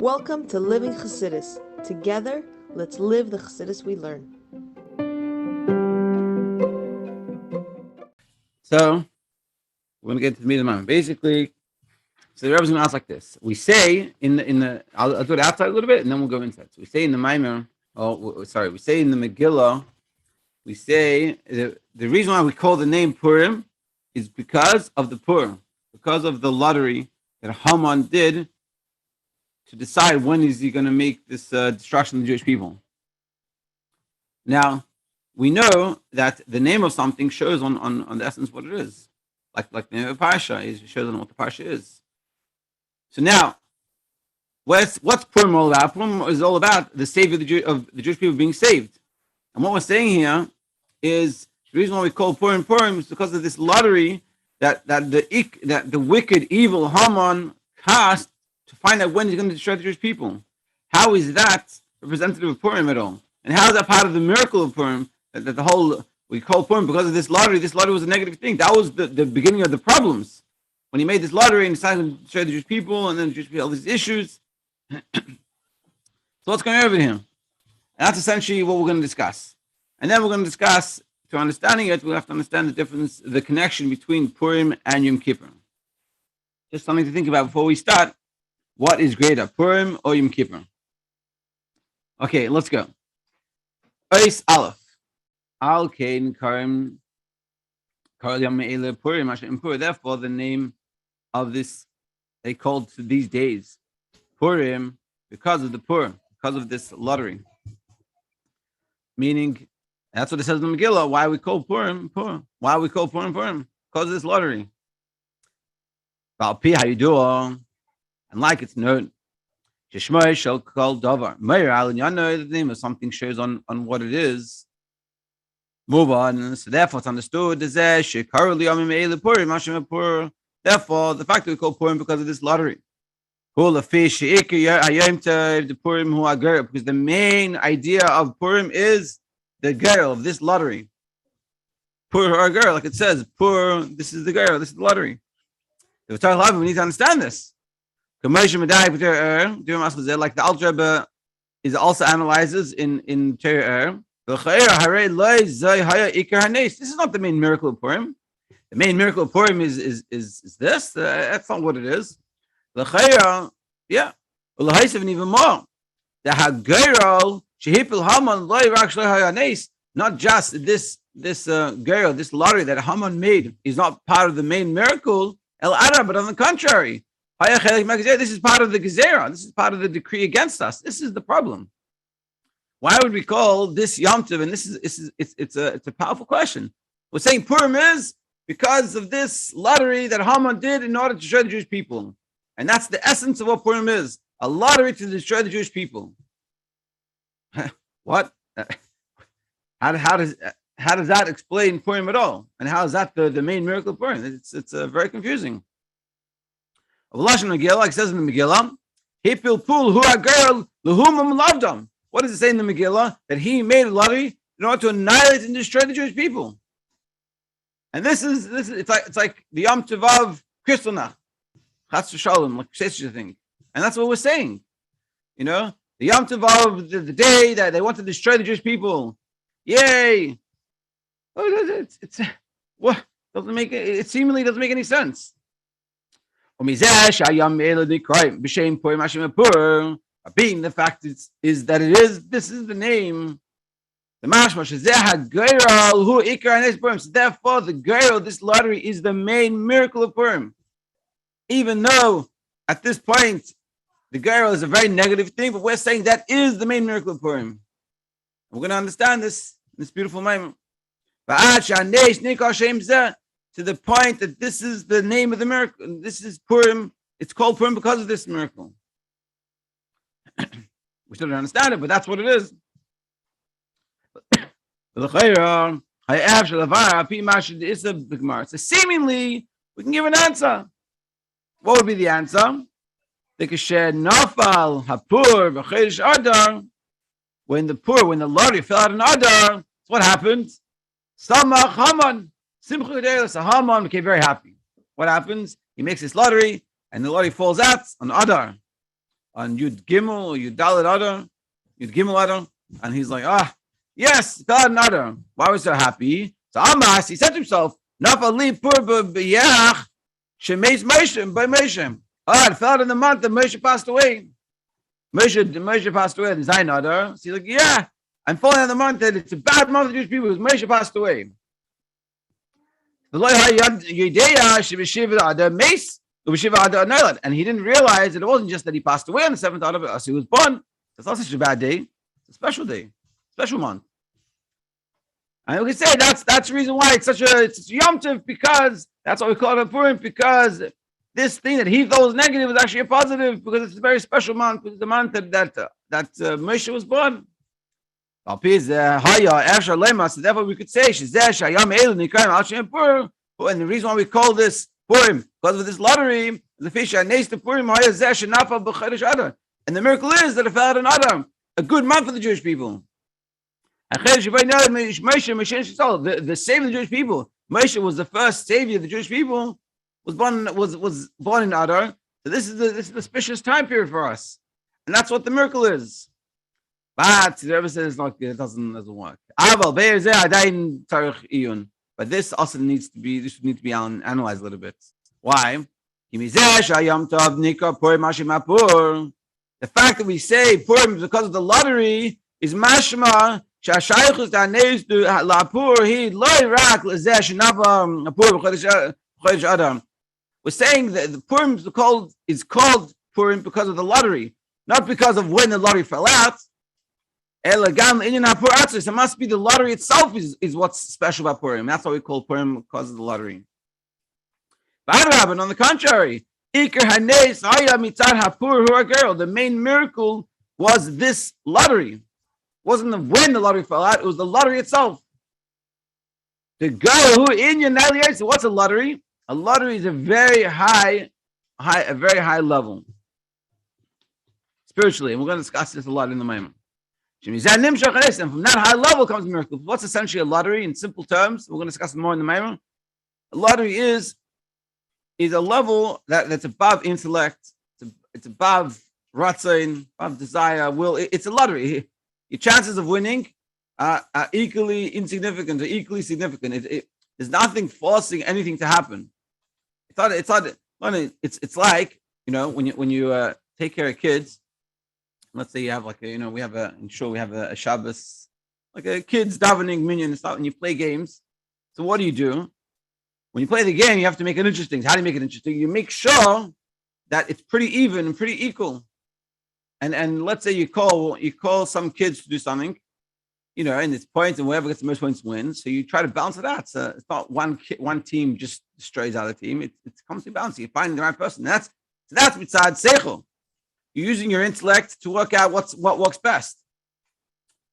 Welcome to Living Chassidus. Together, let's live the Chassidus we learn. So we're going to get to the meat of the moment. Basically, so the Rebbe's going to ask like this. We say in the I'll do it outside a little bit, and then we'll go inside. So we say in the Maimer, we say in the Megillah, we say the reason why we call the name Purim is because of the Purim, because of the lottery that Haman did to decide when is he going to make this destruction of the Jewish people. Now, we know that the name of something shows on the essence of what it is. Like the name of Parsha shows on what the Parsha is. So now, what's Purim all about? Purim is all about the savior of the Jewish people being saved. And what we're saying here is the reason why we call Purim is because of this lottery that the wicked, evil Haman cast to find out when he's going to destroy the Jewish people. How is that representative of Purim at all? And how is that part of the miracle of Purim? That the whole, we call Purim because of this lottery. This lottery was a negative thing. That was the beginning of the problems. When he made this lottery and decided to destroy the Jewish people, and then the Jewish people, all these issues. So what's going on over here? And that's essentially what we're going to discuss. And then we're going to discuss, to understanding it, we'll have to understand the difference, the connection between Purim and Yom Kippur. Just something to think about before we start. What is greater, Purim or Yom Kippur? Okay, let's go. Ois Aleph. Al Kein, Karim, Purim, Purim. Therefore, the name of this, they called to these days Purim because of the Purim, because of this lottery. Meaning, that's what it says in the Megillah. Why we call Purim, Purim? Why we call Purim, Purim? Because of this lottery. How you do? And like it's known, Shishmai shall call Davar. Meir al the name of something shows on what it is. Move on. So therefore it's understood. Therefore, the fact that we call Purim because of this lottery. Because the main idea of Purim is the girl of this lottery. Pur or girl, like it says, Pur, this is the girl, this is the lottery. We need to understand this. Like the Alter Rebbe is also analyzes in Torah. This is not the main miracle of Purim. The main miracle of Purim is this. That's not what it is. Yeah. And even more. The Hagayral Shehipil Haman not just this girl, this lottery that Haman made is not part of the main miracle. But on the contrary. This is part of the Gezerah. This is part of the decree against us. This is the problem. Why would we call this Yom Tov? And it's a powerful question. We're saying Purim is because of this lottery that Haman did in order to destroy the Jewish people. And that's the essence of what Purim is. A lottery to destroy the Jewish people. What? How does that explain Purim at all? And how is that the main miracle of Purim? It's very confusing. Like it says in the Megillah, Hipil Pul Hu Girl Luhumam Lavdam. What does it say in the Megillah? That he made a lottery in order to annihilate and destroy the Jewish people. And this is it's like the Yom Tov Kristallnacht, Chatz Shalom, like such a thing. And that's what we're saying. You know, the Yom Tov, the day that they want to destroy the Jewish people. Yay! It's what doesn't make it seemingly doesn't make any sense. Being the fact is that this is the name. The mashmash is so therefore the girl, this lottery is the main miracle of Purim. Even though at this point the girl is a very negative thing, but we're saying that is the main miracle of Purim. We're going to understand this beautiful moment. To the point that this is the name of the miracle. This is Purim. It's called Purim because of this miracle. We still don't understand it, but that's what it is. So seemingly, we can give an answer. What would be the answer? When the lottery fell out in Adar, what happened? Samach Haman. So Haman became very happy. What happens? He makes this lottery, and the lottery falls out on Adar. on Yud Gimel or Yud Dalet Adar, Yud Gimel Adar, and he's like, yes, Dalet Adar. Why was he so happy? So Amas, he said to himself, Nafali Pur b'Yach shemeis Moshe by Moshe. It fell out in the month that Moshe passed away. Moshe passed away in Zayin Adar. So he's like, yeah, I'm falling on the month that it's a bad month for Jewish people because Moshe passed away. And he didn't realize that it wasn't just that he passed away on the 7th Adar, so he was born. It's not such a bad day. It's a special day, special month. And we can say that's the reason why it's Yom Tov, because that's why we call it Purim, because this thing that he thought was negative was actually a positive, because it's a very special month, because it's the month that Moshe was born. So therefore we could say, and the reason why we call this Purim, because of this lottery, the fish nace the Purim, and the miracle is that it fell out in Adam, a good month for the Jewish people. The savior of the Jewish people, Moshe was the first savior of the Jewish people, was born in Adar. So this is the auspicious time period for us, and that's what the miracle is. But the Rebbe says it doesn't work. But this also needs to be analyzed a little bit. Why? The fact that we say Purim is because of the lottery is mashma. We're saying that the Purim is called Purim because of the lottery, not because of when the lottery fell out. It must be the lottery itself is what's special about Purim. That's why we call Purim because of the lottery. But on the contrary, the main miracle was this lottery. It wasn't when the lottery fell out, it was the lottery itself. The girl who in your what's a lottery? A lottery is a very high level spiritually, and we're going to discuss this a lot in the moment. And from that high level comes miracle. What's essentially a lottery in simple terms? We're going to discuss it more in the moment. A lottery is a level that's above intellect. It's above ratzain, above desire, will. It's a lottery. Your chances of winning are equally insignificant or equally significant. There's nothing forcing anything to happen. It's like, when you take care of kids. Let's say you have we have a Shabbos, like a kids davening minyan and stuff, and you play games. So what do? When you play the game, you have to make it interesting. How do you make it interesting? You make sure that it's pretty even and pretty equal. And let's say you call some kids to do something, and it's points, and whoever gets the most points wins. So you try to balance it out. So it's not one team just destroys the other team. It comes to balance. You find the right person. That's mitzad seichel. You're using your intellect to work out what works best.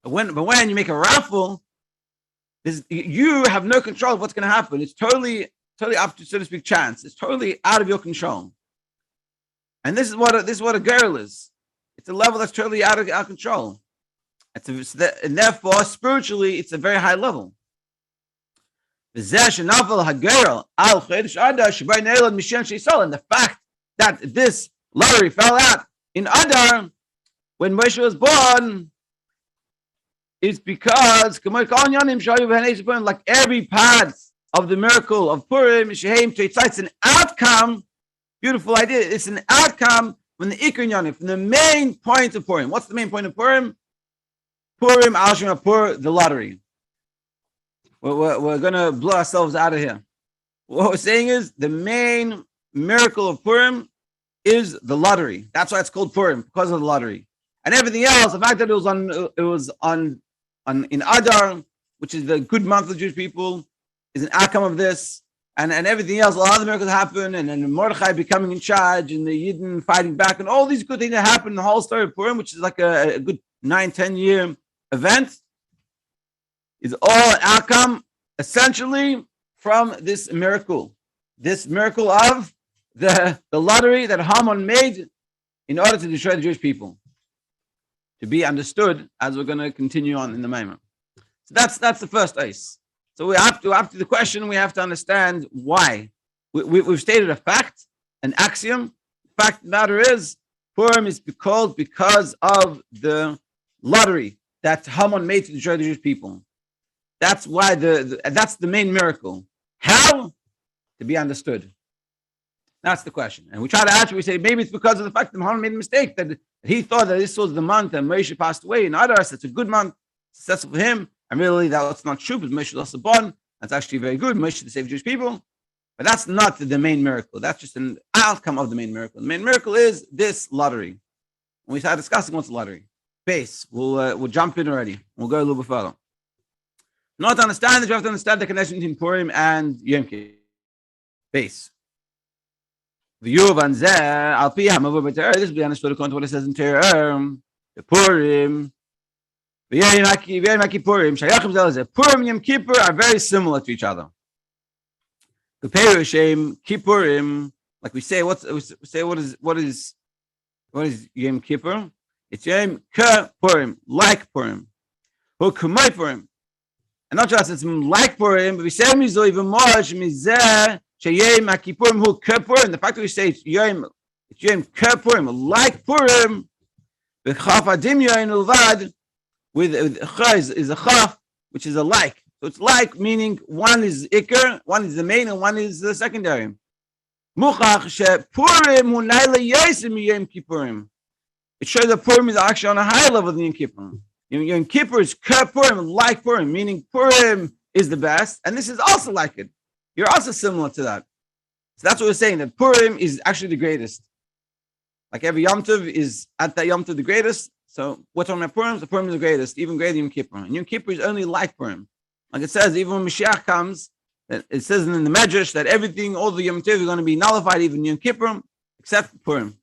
But when you make a raffle, you have no control of what's going to happen. It's totally up to, so to speak, chance. It's totally out of your control. And this is what a girl is. It's a level that's totally out of our control. And therefore, spiritually, it's a very high level. And the fact that this lottery fell out in Adar when Moshe was born is because, like every part of the miracle of Purim, it's an outcome. Beautiful idea. It's an outcome from the Ikar Yanim, from the main point of Purim. What's the main point of Purim? Purim al Shema Pur, the lottery. We're going to blow ourselves out of here. What we're saying is the main miracle of Purim is the lottery. That's why it's called Purim, because of the lottery. And everything else, the fact that it was on in Adar, which is the good month of Jewish people, is an outcome of this. And everything else, a lot of the miracles happen, and then Mordechai becoming in charge, and the Yidden fighting back, and all these good things that happen in the whole story of Purim, which is like a good 9-10 year event, is all an outcome essentially from this miracle of the lottery that Haman made in order to destroy the Jewish people, to be understood as we're going to continue on in the moment. So that's the first ice. So we have to, after the question, we have to understand why. We've stated a fact, an axiom. The fact of the matter is Purim is called because of the lottery that Haman made to destroy the Jewish people. That's why that's the main miracle. How? To be understood. That's the question. And we try to answer, we say maybe it's because of the fact that Haman made a mistake, that he thought that this was the month and Moshe passed away. In other words, it's a good month, successful for him. And really, that's not true, because Moshe lost a bond. That's actually very good. Moshe to save Jewish people. But that's not the main miracle. That's just an outcome of the main miracle. The main miracle is this lottery. When we start discussing what's the lottery, base, we'll jump in already. We'll go a little bit further. Not to understand it, you have to understand the connection between Purim and Yom Kippur. Base. This will be understood according to what it says in Torah. The Purim, Purim and Yom Kippur are very similar to each other. The Perushem Kippurim, like we say, what is Yom Kippur? It's Yom Purim, like Purim, or Kumai Purim, and not just it's like Purim, but we say mizo even more mizeh sheyem Kippurim hu Kippurim. The fact that we say it's Yom Kippurim, like Purim, with chaf adim yain ulvad, with is a chaf, which is a like. So it's like, meaning one is ikar, one is the main, and one is the secondary. Muchach she Purim hu naila yosem Yom Kippurim. It shows that Purim is actually on a higher level than Yom Kippur. Yom Kippur is Purim, like Purim, meaning Purim is the best, and this is also like it. You're also similar to that. So that's what we're saying, that Purim is actually the greatest. Like every Yom Tov is at that Yom Tov the greatest. So what's on my Purim? The Purim is the greatest, even greater than Yom Kippur. And Yom Kippur is only like Purim. Like it says, even when Mashiach comes, it says in the Medrash that everything, all the Yom Tov are going to be nullified, even Yom Kippur, except Purim.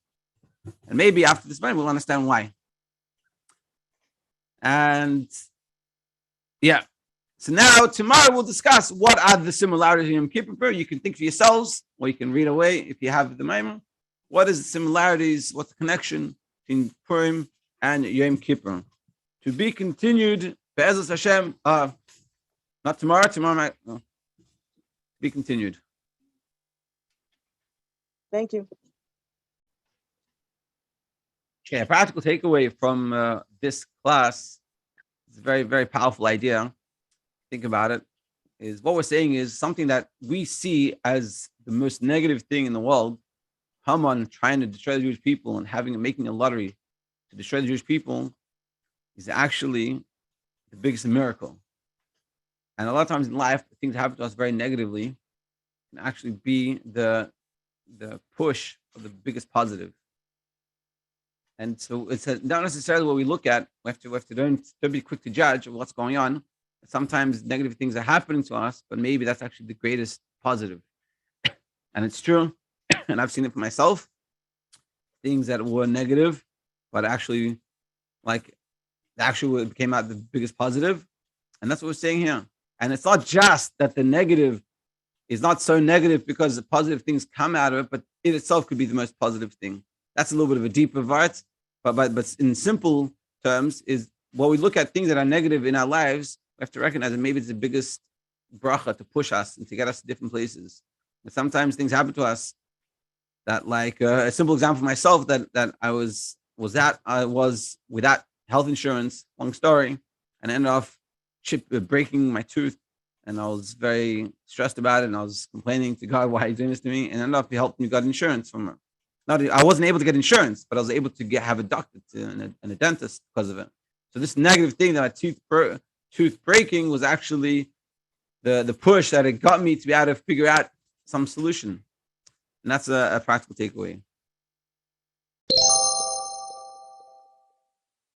And maybe after this moment, we'll understand why. And yeah. So now, tomorrow, we'll discuss what are the similarities in Yom Kippur. You can think for yourselves, or you can read away if you have the Maimon. What is the similarities? What's the connection between Purim and Yom Kippur? To be continued, Be'ezus Hashem, not tomorrow, to be continued. Thank you. Okay, a practical takeaway from this class, it's a very, very powerful idea. Think about it, is what we're saying is something that we see as the most negative thing in the world. Haman trying to destroy the Jewish people and making a lottery to destroy the Jewish people is actually the biggest miracle. And a lot of times in life, things that happen to us very negatively can actually be the push of the biggest positive. And so it's not necessarily what we look at. We have to don't be quick to judge what's going on. Sometimes negative things are happening to us, but maybe that's actually the greatest positive. And it's true. And I've seen it for myself. Things that were negative, but actually came out the biggest positive. And that's what we're saying here. And it's not just that the negative is not so negative because the positive things come out of it, but it itself could be the most positive thing. That's a little bit of a deeper part, but in simple terms is what we look at things that are negative in our lives, we have to recognize that maybe it's the biggest bracha to push us and to get us to different places. And sometimes things happen to us that, like a simple example for myself, that I was without health insurance, long story, and I ended up breaking my tooth, and I was very stressed about it, and I was complaining to God why He's doing this to me, and ended up He helped me get insurance from her. I wasn't able to get insurance, but I was able to have a doctor and a dentist because of it. So this negative thing that my tooth breaking was actually the push that it got me to be able to figure out some solution. And that's a practical takeaway.